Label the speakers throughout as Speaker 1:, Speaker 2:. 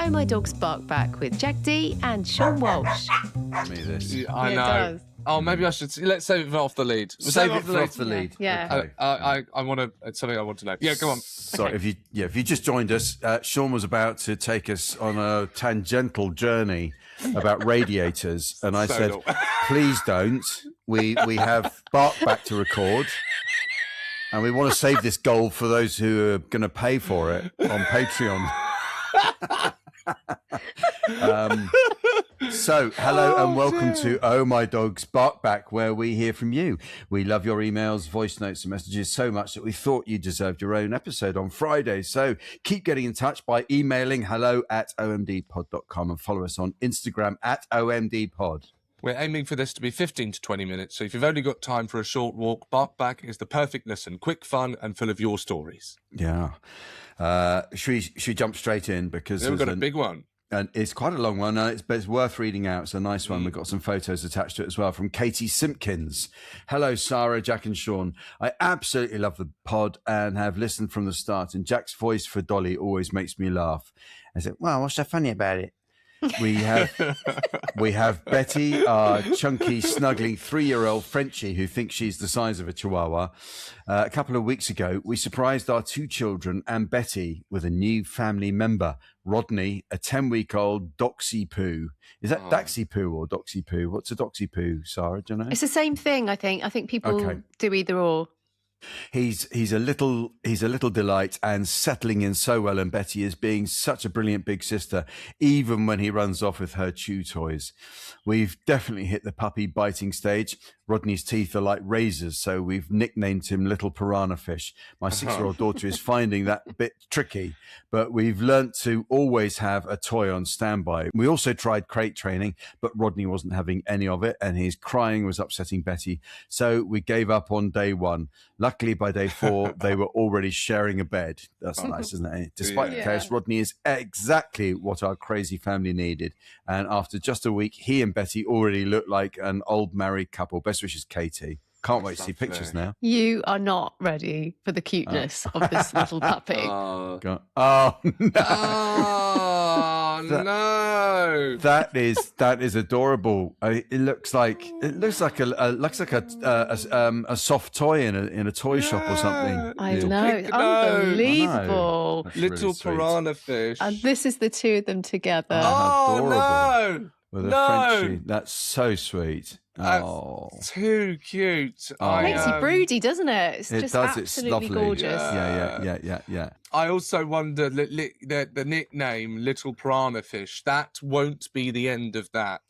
Speaker 1: Oh My Dog's Bark Back with Jack D and Sean Walsh.
Speaker 2: Me this.
Speaker 3: I
Speaker 1: Yeah, it
Speaker 3: know.
Speaker 1: does.
Speaker 3: Oh, maybe I should. Let's save it for off the lead.
Speaker 2: Save it for off the lead.
Speaker 1: Yeah.
Speaker 2: Okay.
Speaker 3: I want to. It's something I want to know. Yeah, go on.
Speaker 2: Sorry, if you just joined us, Sean was about to take us on a tangential journey about radiators, and I said, "Please don't. We have Bark Back to record, and we want to save this gold for those who are going to pay for it on Patreon." So, hello and welcome to Oh My Dog's Bark Back, where we hear from you. We love your emails, voice notes and messages so much that we thought you deserved your own episode on Friday. So keep getting in touch by emailing hello@omdpod.com and follow us on Instagram @omdpod.
Speaker 3: We're aiming for this to be 15 to 20 minutes, so if you've only got time for a short walk, Bark Back is the perfect listen. Quick, fun, and full of your stories.
Speaker 2: Yeah. Should we jump straight in? Because
Speaker 3: We've got a big one.
Speaker 2: And it's quite a long one, but it's worth reading out. It's a nice one. We've got some photos attached to it as well from Katie Simpkins. Hello, Sarah, Jack and Sean. I absolutely love the pod and have listened from the start. And Jack's voice for Dolly always makes me laugh. I said, well, what's so funny about it? We have Betty, our chunky, snuggling 3-year-old Frenchie who thinks she's the size of a chihuahua. A couple of weeks ago, we surprised our 2 children and Betty with a new family member, Rodney, a 10-week-old Doxy Poo. Is that Daxy Poo or Doxy Poo? What's a Doxy Poo, Sarah? Do you know?
Speaker 1: It's the same thing, I think. I think people do either or.
Speaker 2: He's a little delight and settling in so well, and Betty is being such a brilliant big sister, even when he runs off with her chew toys. We've definitely hit the puppy biting stage. Rodney's teeth are like razors, so we've nicknamed him Little Piranha Fish. My 6-year-old daughter is finding that a bit tricky, but we've learnt to always have a toy on standby. We also tried crate training, but Rodney wasn't having any of it, and his crying was upsetting Betty, so we gave up on day 1. Luckily, by day 4, they were already sharing a bed. That's nice, isn't it? Despite the chaos, Rodney is exactly what our crazy family needed. And after just a week, he and Betty already look like an old married couple. Best wishes, Katie. Can't wait to see pictures now.
Speaker 1: You are not ready for the cuteness of this little puppy.
Speaker 2: Oh, no.
Speaker 3: Oh, no.
Speaker 2: That is adorable. It looks like a soft toy in a toy shop or something.
Speaker 1: I know, it's unbelievable.
Speaker 3: Little
Speaker 2: really
Speaker 3: Piranha Fish.
Speaker 1: And this is the 2 of them together.
Speaker 2: Oh,
Speaker 3: adorable.
Speaker 2: No. With a Frenchie. That's so sweet.
Speaker 3: That's too cute.
Speaker 1: It makes you broody, doesn't it? It's
Speaker 2: it
Speaker 1: just
Speaker 2: does.
Speaker 1: absolutely
Speaker 2: It's lovely.
Speaker 1: gorgeous.
Speaker 2: Yeah.
Speaker 3: I also wonder the nickname Little Piranha Fish, that won't be the end of that.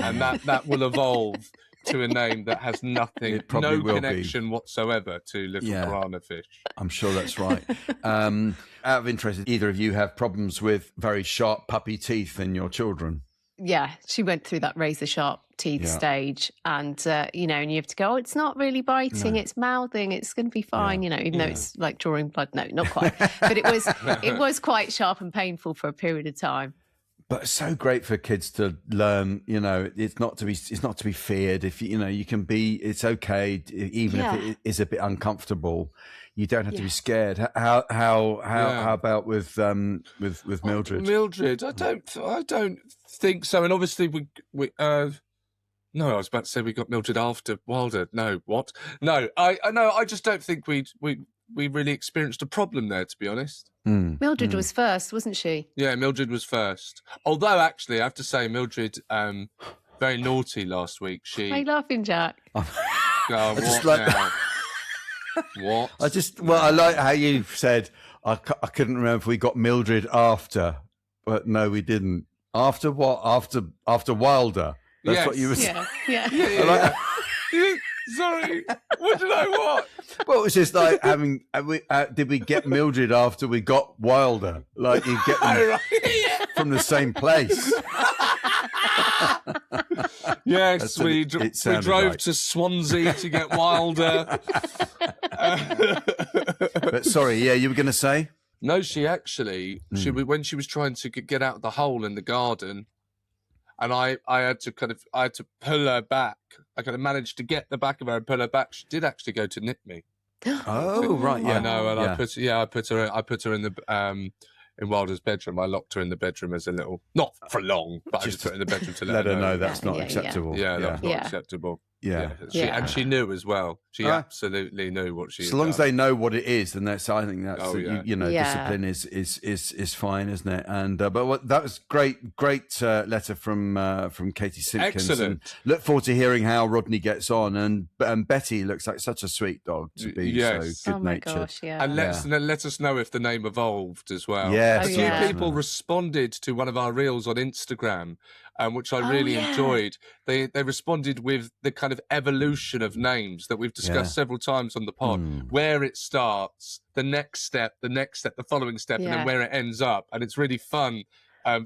Speaker 3: And that will evolve to a name that has nothing, no connection whatsoever to Little Piranha Fish.
Speaker 2: I'm sure that's right. Out of interest, either of you have problems with very sharp puppy teeth in your children?
Speaker 1: Yeah, she went through that razor sharp teeth stage, and and you have to go, it's not really biting, it's mouthing, it's going to be fine, even though it's like drawing blood. No, not quite, but it was quite sharp and painful for a period of time.
Speaker 2: But it's so great for kids to learn, it's not to be feared. If you can be, it's okay, even if it is a bit uncomfortable. You don't have to be scared. How about with Mildred?
Speaker 3: Mildred, I don't think so. And obviously we no, I was about to say we got Mildred after Wilder. No, what? No, I just don't think we really experienced a problem there, to be honest.
Speaker 1: Mildred was first, wasn't she?
Speaker 3: Yeah, Mildred was first. Although, actually, I have to say, Mildred, very naughty last week.
Speaker 1: Why are you laughing, Jack?
Speaker 3: What?
Speaker 2: I like how you said, I couldn't remember if we got Mildred after, but no, we didn't. After what? After Wilder. That's what you were saying.
Speaker 1: Yeah.
Speaker 3: Sorry, what did I want?
Speaker 2: Well, it's just like having. Did we get Mildred after we got Wilder? Like you get them from the same place.
Speaker 3: Yes, we drove to Swansea to get Wilder.
Speaker 2: But sorry, you were going to say?
Speaker 3: No, she actually, when she was trying to get out of the hole in the garden, and I had to pull her back. I kind of managed to get the back of her and pull her back. She did actually go to nip me.
Speaker 2: Oh, right, yeah.
Speaker 3: I know, and
Speaker 2: yeah.
Speaker 3: I put her in the in Wilder's bedroom. I locked her in the bedroom as a little, not for long, but I just put her in the bedroom to
Speaker 2: let her know that's not acceptable.
Speaker 3: Yeah, that's not acceptable.
Speaker 2: Yeah.
Speaker 3: And she knew as well. She absolutely knew what she.
Speaker 2: So long as they know what it is, then that's. I think that's discipline is fine, isn't it? And that was great letter from Katie Simpkins.
Speaker 3: Excellent.
Speaker 2: And look forward to hearing how Rodney gets on. And Betty looks like such a sweet dog to be so good-natured.
Speaker 1: Gosh, yeah.
Speaker 3: And let us know if the name evolved as well.
Speaker 2: Yes.
Speaker 3: A few people responded to one of our reels on Instagram. Which I really enjoyed. They responded with the kind of evolution of names that we've discussed several times on the pod, where it starts, the next step, the following step, and then where it ends up. And it's really fun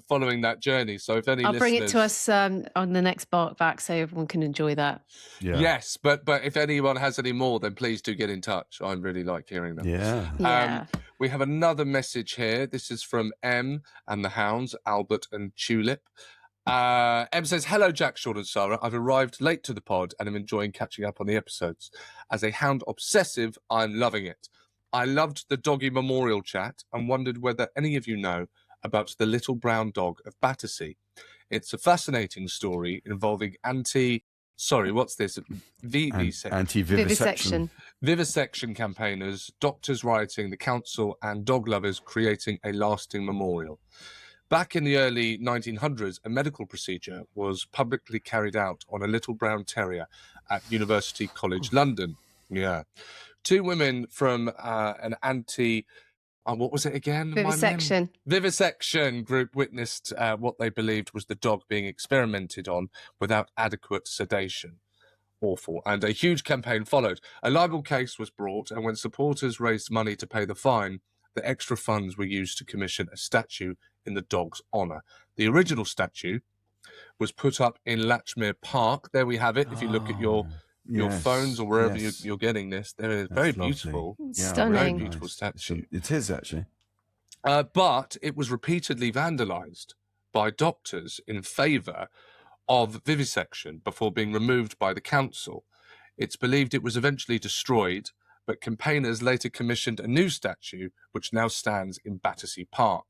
Speaker 3: following that journey. So if any
Speaker 1: I'll
Speaker 3: listeners...
Speaker 1: bring it to us on the next Bark Back so everyone can enjoy that.
Speaker 2: Yeah.
Speaker 3: Yes, but if anyone has any more, then please do get in touch. I really like hearing them.
Speaker 2: Yeah.
Speaker 3: We have another message here. This is from M and the Hounds, Albert and Tulip. Em says, hello Jack, Seann and Sarah. I've arrived late to the pod and am enjoying catching up on the episodes. As a hound obsessive, I'm loving it. I loved the doggy memorial chat and wondered whether any of you know about the little brown dog of Battersea. It's a fascinating story involving
Speaker 2: anti-vivisection.
Speaker 3: Vivisection campaigners, doctors rioting, the council and dog lovers creating a lasting memorial. Back in the early 1900s, a medical procedure was publicly carried out on a little brown terrier at University College London. Yeah. Two women from an what was it again? Vivisection group witnessed what they believed was the dog being experimented on without adequate sedation. Awful. And a huge campaign followed. A libel case was brought, and when supporters raised money to pay the fine, the extra funds were used to commission a statue in the dog's honour. The original statue was put up in Latchmere Park. There we have it. If you look at your phones or wherever you're getting this, there is very beautiful.
Speaker 1: Stunning.
Speaker 3: Very beautiful statue.
Speaker 2: It is, actually.
Speaker 3: But it was repeatedly vandalised by doctors in favour of vivisection before being removed by the council. It's believed it was eventually destroyed, but campaigners later commissioned a new statue, which now stands in Battersea Park.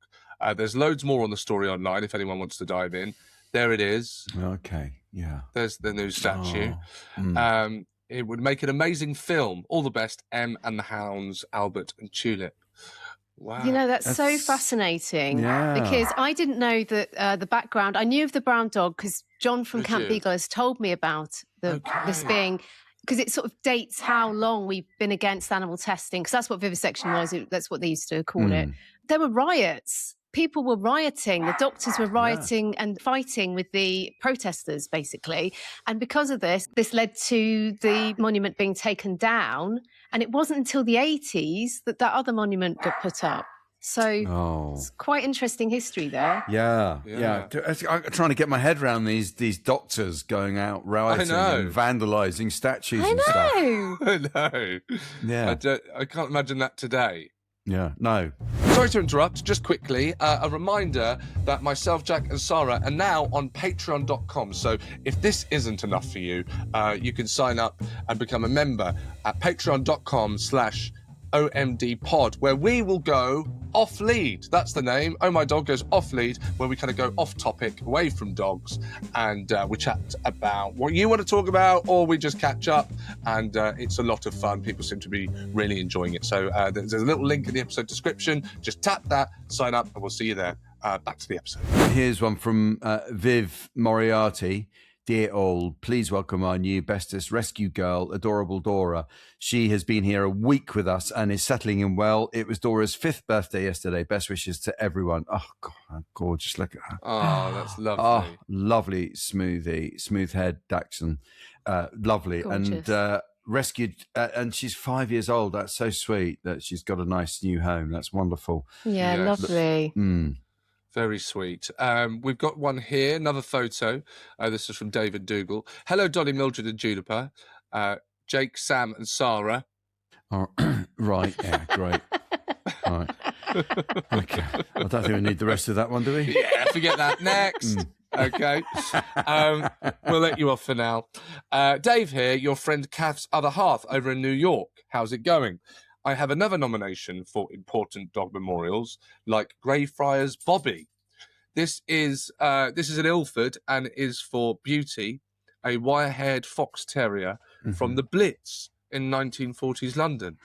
Speaker 3: There's loads more on the story online if anyone wants to dive in. There it is.
Speaker 2: Okay, yeah.
Speaker 3: There's the new statue.
Speaker 2: Oh.
Speaker 3: It would make an amazing film. All the best, Em and the Hounds, Albert and Tulip. Wow.
Speaker 1: You know, that's so fascinating because I didn't know that the background. I knew of the brown dog because John from Camp Beagle has told me about this being... Because it sort of dates how long we've been against animal testing, because that's what vivisection was. That's what they used to call it. There were riots. People were rioting. The doctors were rioting and fighting with the protesters, basically. And because of this led to the monument being taken down. And it wasn't until the 80s that other monument got put up. So it's quite interesting history there.
Speaker 2: Yeah. I'm trying to get my head around these doctors going out rioting and vandalising statues and stuff.
Speaker 3: I know.
Speaker 2: Yeah.
Speaker 3: I can't imagine that today.
Speaker 2: Yeah, no.
Speaker 3: Sorry to interrupt, just quickly, a reminder that myself, Jack and Sarah are now on patreon.com. So if this isn't enough for you, you can sign up and become a member at patreon.com/OMD pod, where we will go off lead. That's the name. Oh My Dog goes off lead, where we kind of go off topic, away from dogs, and we chat about what you want to talk about, or we just catch up, and it's a lot of fun. People seem to be really enjoying it. So there's a little link in the episode description. Just tap that, sign up, and we'll see you there. Back to the episode.
Speaker 2: Here's one from Viv Moriarty. Dear all, please welcome our new bestest rescue girl, adorable Dora. She has been here a week with us and is settling in well. It was Dora's 5th birthday yesterday. Best wishes to everyone. Oh, God, gorgeous. Look at her.
Speaker 3: Oh, that's lovely.
Speaker 2: Oh, lovely smooth head, Dachshund. Lovely.
Speaker 1: Gorgeous.
Speaker 2: And rescued, and she's 5 years old. That's so sweet that she's got a nice new home. That's wonderful.
Speaker 1: Yeah, lovely.
Speaker 3: Very sweet. We've got one here, another photo. This is from David Dougal. Hello, Dolly, Mildred and Juniper. Jake, Sam and Sarah.
Speaker 2: Oh, right, yeah, great. Right. Okay. I don't think we need the rest of that one, do we?
Speaker 3: Yeah, forget that. Next. Okay. We'll let you off for now. Dave here, your friend Kath's other half over in New York. How's it going? I have another nomination for important dog memorials, like Greyfriars Bobby. This is in Ilford and is for Beauty, a wire-haired fox terrier from the Blitz in 1940s London.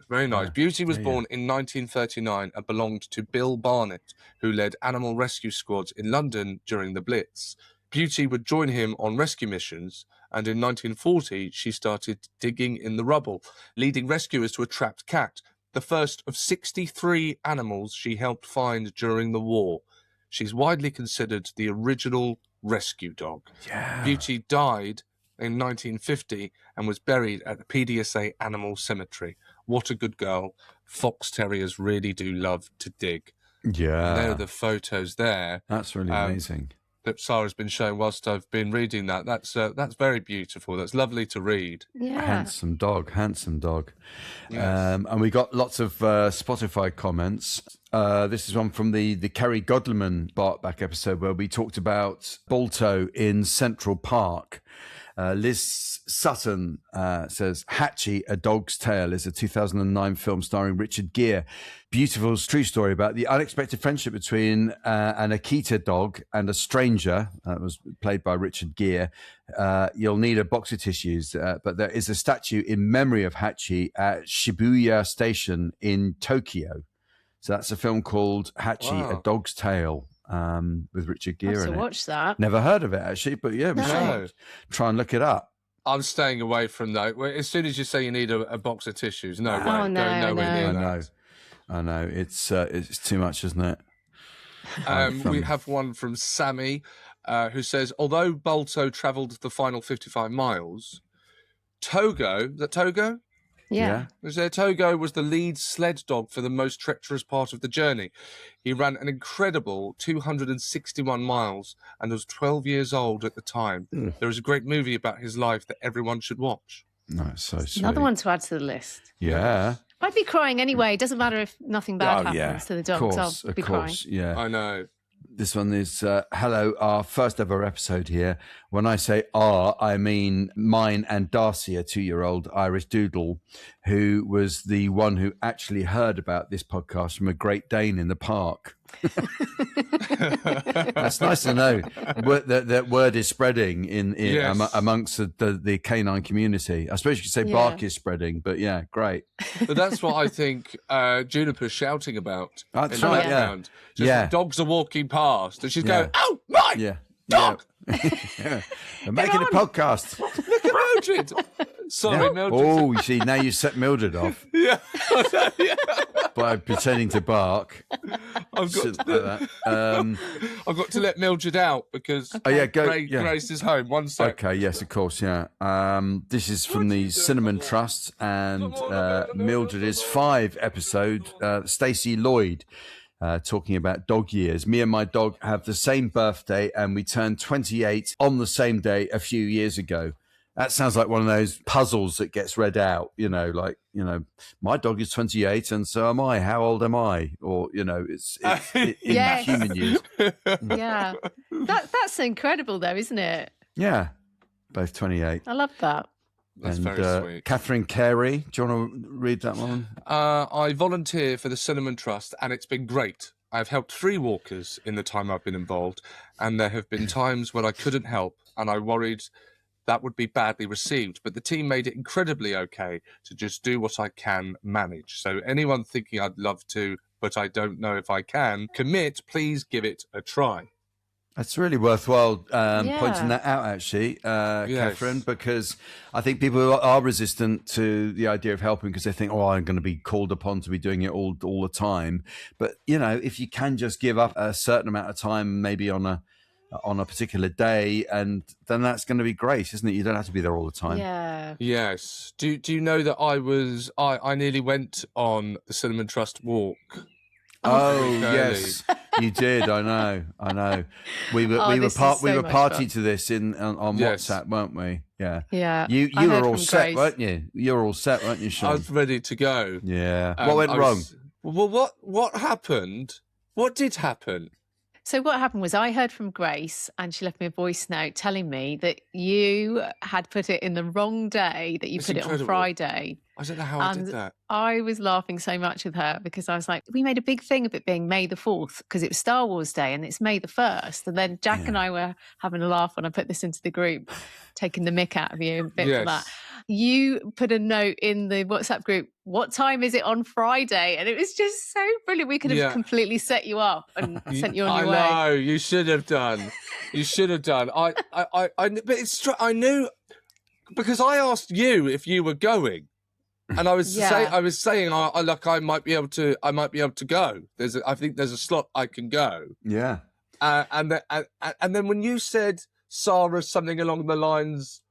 Speaker 3: Very nice. Beauty was born in 1939 and belonged to Bill Barnett, who led animal rescue squads in London during the Blitz. Beauty would join him on rescue missions, and in 1940 she started digging in the rubble, leading rescuers to a trapped cat, the first of 63 animals she helped find during the war. She's widely considered the original rescue dog.
Speaker 2: Yeah.
Speaker 3: Beauty died in 1950 and was buried at the PDSA Animal Cemetery. What a good girl. Fox terriers really do love to dig.
Speaker 2: Yeah.
Speaker 3: And there are the photos there.
Speaker 2: That's really amazing.
Speaker 3: That Sarah's been showing whilst I've been reading that. That's very beautiful. That's lovely to read.
Speaker 1: Yeah.
Speaker 2: Handsome dog.
Speaker 3: Yes.
Speaker 2: And we got lots of Spotify comments. This is one from the Kerry Godleman Bartback episode where we talked about Balto in Central Park. Liz Sutton says, Hatchie, A Dog's Tale is a 2009 film starring Richard Gere. Beautiful true story about the unexpected friendship between an Akita dog and a stranger. That was played by Richard Gere. You'll need a box of tissues, but there is a statue in memory of Hatchie at Shibuya Station in Tokyo. So that's a film called Hatchie, A Dog's Tale. With Richard Gere in it.
Speaker 1: Watch that.
Speaker 2: Never heard of it actually, but yeah, we should try and look it up.
Speaker 3: I'm staying away from that. As soon as you say you need a box of tissues, no way.
Speaker 1: Oh, no,
Speaker 3: Go nowhere near that.
Speaker 2: I know. It's too much, isn't it?
Speaker 3: We have one from Sammy, who says, although Balto travelled the final 55 miles, Togo, is that Togo?
Speaker 1: Yeah.
Speaker 3: Togo was the lead sled dog for the most treacherous part of the journey. He ran an incredible 261 miles and was 12 years old at the time. There is a great movie about his life that everyone should watch.
Speaker 2: No, it's so sweet.
Speaker 1: Another one to add to the list.
Speaker 2: Yeah.
Speaker 1: I'd be crying anyway. It doesn't matter if nothing bad happens to the dogs. I'll be crying.
Speaker 2: Yeah.
Speaker 3: I know.
Speaker 2: This one is, hello, our first ever episode here. When I say our, I mean mine and Darcy, a 2-year-old Irish doodle, who was the one who actually heard about this podcast from a Great Dane in the park. That's nice to know that word is spreading amongst the canine community. I suppose you could say bark is spreading, but yeah, great.
Speaker 3: But that's what I think Juniper's shouting about.
Speaker 2: That's
Speaker 3: in
Speaker 2: right,
Speaker 3: the background. Dogs are walking past and she's going, oh, my dog!
Speaker 2: Yeah. We're making a podcast.
Speaker 3: Look at Mildred. Sorry, Mildred.
Speaker 2: Oh, you see, now you set Mildred off.
Speaker 3: Yeah.
Speaker 2: By pretending to bark.
Speaker 3: I've got to let Mildred out because Grace is home. 1 sec.
Speaker 2: Okay, yes, of course, yeah. This is from the Cinnamon Trust, and Mildred is 5 episode. Stacey Lloyd. Talking about dog years. Me and my dog have the same birthday and we turned 28 on the same day a few years ago. That sounds like one of those puzzles that gets read out, my dog is 28 and so am I. How old am I? Or, it's in human years.
Speaker 1: Yeah. That's incredible though, isn't it?
Speaker 2: Yeah. Both 28.
Speaker 1: I love that.
Speaker 3: That's very sweet.
Speaker 2: Catherine Carey, do you want to read that one?
Speaker 3: I volunteer for the Cinnamon Trust, and it's been great. I've helped 3 walkers in the time I've been involved, and there have been times when I couldn't help, and I worried that would be badly received. But the team made it incredibly okay to just do what I can manage. So anyone thinking I'd love to, but I don't know if I can, commit, please give it a try.
Speaker 2: It's really worthwhile pointing that out, actually, Catherine, because I think people are resistant to the idea of helping because they think, I'm going to be called upon to be doing it all the time. But, if you can just give up a certain amount of time, maybe on a particular day, and then that's going to be great, isn't it? You don't have to be there all the time.
Speaker 1: Yeah.
Speaker 3: Yes. Do you know that I nearly went on the Cinnamon Trust walk?
Speaker 2: Oh yes, you did. I know. We were party to this on WhatsApp, weren't we? Yeah.
Speaker 1: Yeah.
Speaker 2: You were all set, weren't you? You were all set, weren't you, Seann?
Speaker 3: I was ready to go.
Speaker 2: Yeah. What went wrong?
Speaker 3: Well, what happened? What did happen?
Speaker 1: So what happened was I heard from Grace and she left me a voice note telling me that you had put it in the wrong day, that you put it on Friday.
Speaker 3: I don't know how I did that.
Speaker 1: I was laughing so much with her because I was like, we made a big thing of it being May the 4th because it was Star Wars Day and it's May the 1st. And then Jack and I were having a laugh when I put this into the group, taking the mick out of you a bit for that. You put a note in the WhatsApp group, what time is it on Friday? And it was just so brilliant. We could have completely set you up and sent you on your way.
Speaker 3: I know, you should have done. You should have done. But it's true. I knew because I asked you if you were going. And I was saying, I might be able to go. I think there's a slot I can go.
Speaker 2: Yeah.
Speaker 3: And then when you said, Sarah, something along the lines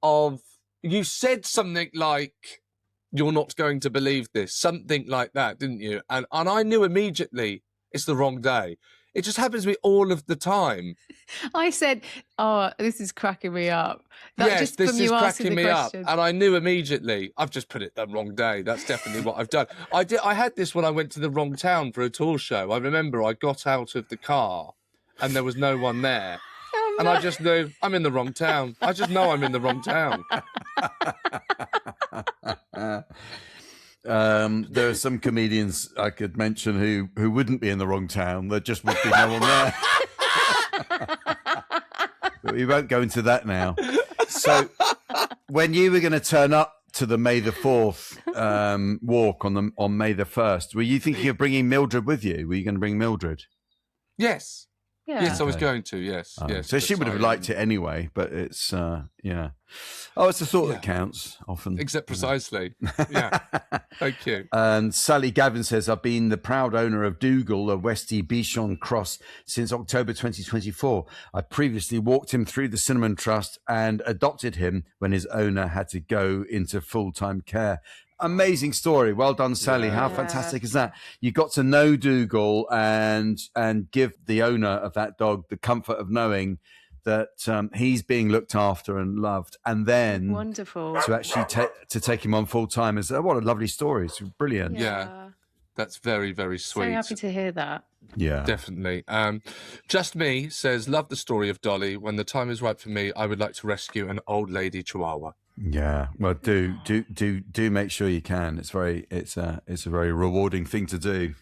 Speaker 3: of, you said something like, "You're not going to believe this," something like that, didn't you? And I knew immediately it's the wrong day. It just happens to me all of the time.
Speaker 1: I said, "Oh, this is cracking me up."
Speaker 3: Yes, this is cracking me up. And I knew immediately, I've just put it the wrong day. That's definitely what I've done. I had this when I went to the wrong town for a tour show. I remember I got out of the car and there was no one there. Oh, no. And I just knew I'm in the wrong town. I just know I'm in the wrong town.
Speaker 2: There are some comedians I could mention who wouldn't be in the wrong town. There just would be no one there. But we won't go into that now. So when you were going to turn up to the May the 4th walk on May the 1st, were you thinking of bringing Mildred with you? Were you going to bring Mildred?
Speaker 3: Yes. Yeah. Yes, I was going to, yes. Yes.
Speaker 2: So she would have liked it anyway, but it's, yeah. Oh, it's the thought that counts often.
Speaker 3: Except precisely. Yeah. Thank you.
Speaker 2: And Sally Gavin says, I've been the proud owner of Dougal, a Westie Bichon cross, since October 2024. I previously walked him through the Cinnamon Trust and adopted him when his owner had to go into full-time care. Amazing story. Well done, Sally. Yeah. How fantastic is that? You got to know Dougal and give the owner of that dog the comfort of knowing that he's being looked after and loved. And then
Speaker 1: wonderful
Speaker 2: to actually to take him on full time is what a lovely story. It's brilliant.
Speaker 3: Yeah. That's very, very sweet.
Speaker 1: So happy to hear that.
Speaker 2: Yeah,
Speaker 3: definitely. Just Me says, love the story of Dolly. When the time is right for me, I would like to rescue an old lady Chihuahua.
Speaker 2: Yeah, well, do make sure you can. It's a very rewarding thing to do.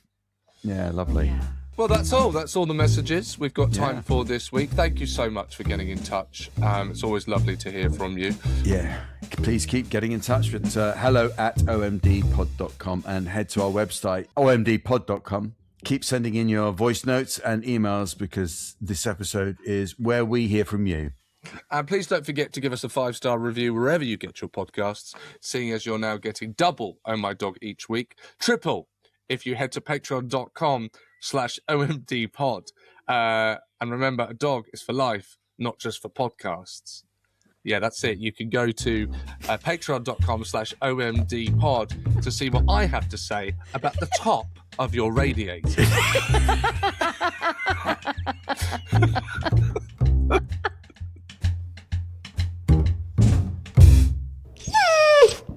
Speaker 2: Yeah, lovely. Yeah.
Speaker 3: Well, that's all. That's all the messages we've got time for this week. Thank you so much for getting in touch. It's always lovely to hear from you.
Speaker 2: Yeah, please keep getting in touch with hello@omdpod.com and head to our website omdpod.com. Keep sending in your voice notes and emails because this episode is where we hear from you.
Speaker 3: And please don't forget to give us a 5-star review wherever you get your podcasts, seeing as you're now getting double Oh My Dog each week, triple if you head to patreon.com/OMDpod. And remember, a dog is for life, not just for podcasts. Yeah, that's it. You can go to patreon.com/OMDpod to see what I have to say about the top of your radiator.